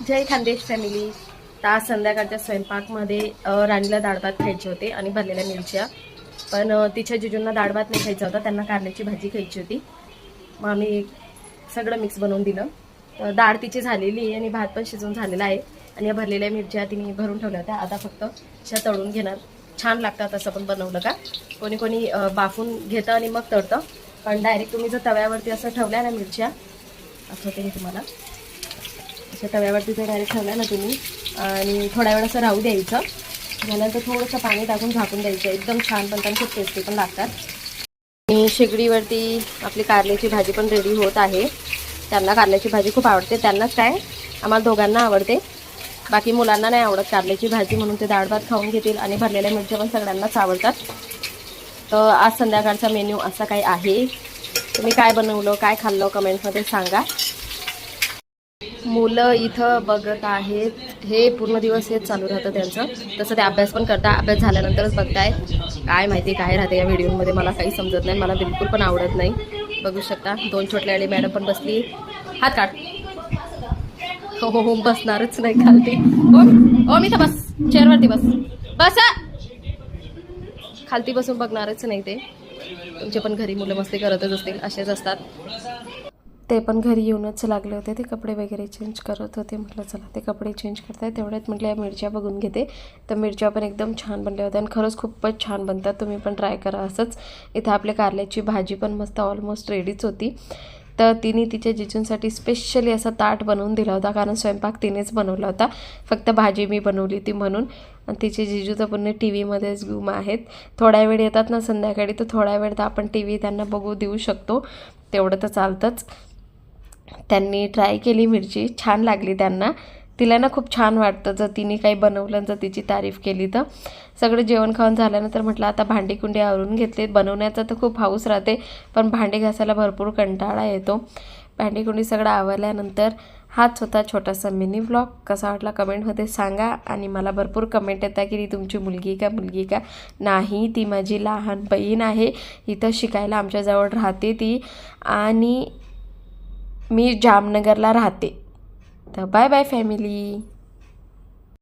जय Khandesh family. तर आज संध्याकाळच्या स्वयंपाकमध्ये राणीला डाळ भात खायचे होते आणि भरलेल्या मिरच्या. पण तिच्या जिजूंना डाळ भात नाही खायचा होता, त्यांना कारल्याची भाजी खायची होती. मग आम्ही सगळं मिक्स बनवून दिलं. तर डाळ तिची झालेली आहे आणि भात पण शिजून झालेला आहे. आणि या भरलेल्या मिरच्या तिने भरून ठेवल्या होत्या. आता फक्त अशा तळून घेणार. छान लागतात असं पण बनवलं का. कोणी कोणी बाफून घेतं आणि मग तळतं. पण डायरेक्ट तुम्ही जर तव्यावरती असं ठेवल्या ना मिरच्या, आठवते मी तुम्हाला, अशा तव्यावरती ते डायरेक्ट ठेवल्या ना तुम्ही आणि थोड्या वेळ असं राहू द्यायचं. त्यानंतर थोडंसं पाणी टाकून झाकून द्यायचं. एकदम छान बनतात, खूप टेस्टी पण लागतात. आणि शेगडीवरती आपली कारल्याची भाजी पण रेडी होत आहे. त्यांना कारल्याची भाजी खूप आवडते. त्यांनाच काय, आम्हाला दोघांना आवडते. बाकी मुलांना नाही आवडत कारल्याची भाजी, म्हणून ते डाळ भात खाऊन घेतील. आणि भरलेल्या मिरच्या पण सगळ्यांनाच आवडतात. तर आज संध्याकाळचा मेन्यू असा काही आहे. तुम्ही काय बनवलं, काय खाल्लं कमेंटमध्ये सांगा. मुलं इथं बघत आहेत. हे पूर्ण दिवस हेच चालू राहतं त्यांचं. तसं ते अभ्यास पण करतात. अभ्यास झाल्यानंतरच बघताय. काय माहिती काय राहते या व्हिडिओमध्ये, मला काही समजत नाही. मला बिलकुल पण आवडत नाही. बघू शकता 2 छोटल्यावाली मॅडम पण बसली. हात काढ. हो हो हो, बसणारच नाही खालती. ओ मी तर बस, चेअरवरती बस. बस, खालती बसून बघणारच नाही ते. तुमचे पण घरी मुलं मस्ती करतच असतील, असेच असतात. ते पण घरी येऊनच लागले होते. ते कपडे वगैरे चेंज करत होते. म्हटलं चला ते कपडे चेंज करताय तेवढ्यात म्हटलं या मिरच्या बघून घेते. तर मिरच्या पण एकदम छान बनल्या होत्या आणि खरंच खूपच छान बनतात. तुम्ही पण ट्राय करा असंच. इथं आपल्या कारल्याची भाजी पण मस्त ऑलमोस्ट रेडीच होती. तर तिने तिच्या जिजूंसाठी स्पेशली असा ताट बनवून दिला होता, कारण स्वयंपाक तिनेच बनवला होता. फक्त भाजी मी बनवली ती म्हणून. आणि तिचे जिजू तर पुन्हा टी व्हीमध्येच गुम आहेत. थोड्या वेळ येतात ना संध्याकाळी, तर थोड्या वेळ तर आपण टी व्ही त्यांना बघू देऊ शकतो, तेवढं तर चालतंच. त्यांनी ट्राय केली मिरची, छान लागली त्यांना. तिला ना खूप छान वाटतं जर तिने काही बनवलं, जर तिची तारीफ केली तर. सगळं जेवण खाऊन झाल्यानंतर म्हटलं आता भांडी कुंडी आवरून घेतले. बनवण्याचा तर खूप हाऊस राहते, पण भांडी घासायला भरपूर कंटाळा येतो. भांडी कुंडी सगळं आवरल्यानंतर हाच होता छोटासा मिनी व्लॉग. कसा वाटला कमेंटमध्ये सांगा. आणि मला भरपूर कमेंट येतात की ती तुमची मुलगी का. नाही, ती माझी लहान बहीण आहे. इथं शिकायला आमच्याजवळ राहते ती. आणि मी जामनगरला राहते. तर बाय बाय फॅमिली.